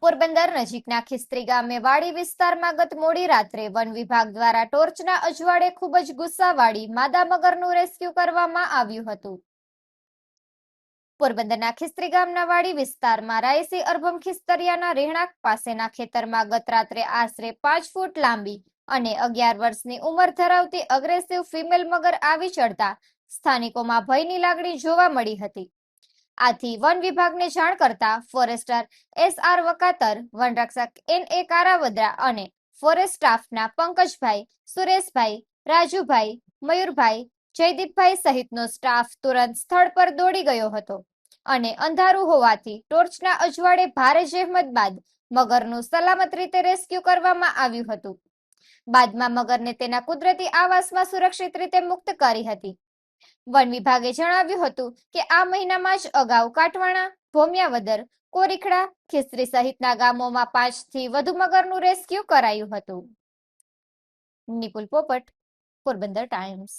પોરબંદર નજીકના ખિસ્ત્રી ગામે વાડી વિસ્તારમાં ગત મોડી રાત્રે વન વિભાગ દ્વારા ટોર્ચના અજવાળે ખૂબ જ ગુસ્સાવાળી માદા મગરનું રેસ્ક્યુ કરવામાં આવ્યું હતું। પોરબંદરના ખિસ્ત્રી ગામના વાડી વિસ્તારમાં રાયસી અરબમ ખિસ્તરિયાના રહેણાંક પાસેના ખેતરમાં ગત રાત્રે આશરે 5 ફૂટ લાંબી અને 11 વર્ષની ઉંમર ધરાવતી અગ્રેસિવ ફિમેલ મગર આવી ચડતા સ્થાનિકોમાં ભયની લાગણી જોવા મળી હતી। આથી વન વિભાગને જાણ કરતા ફોરેસ્ટર SR વકાતર, વનરક્ષક NA કારાવદરા અને ફોરેસ્ટ સ્ટાફના પંકજભાઈ, સુરેશભાઈ, રાજુભાઈ, મયુરભાઈ, જયદીપભાઈ સહિતનો સ્ટાફ તુરંત સ્થળ પર દોડી ગયો હતો અને અંધારું હોવાથી ટોર્ચના અજવાળે ભારે જહેમત બાદ મગરનું સલામત રીતે રેસ્ક્યુ કરવામાં આવ્યું હતું। બાદમાં મગરને તેના કુદરતી આવાસમાં સુરક્ષિત રીતે મુક્ત કરી હતી। વન વિભાગે જણાવ્યું હતું કે આ મહિનામાં જ અગાઉ કાટવાણા, ભોમિયાવદર, કોરીખડા, ખિસ્ત્રી સહિતના ગામોમાં 5 થી વધુ મગરનું રેસ્ક્યુ કરાયું હતું। નિપુલ પોપટ, પોરબંદર ટાઈમ્સ।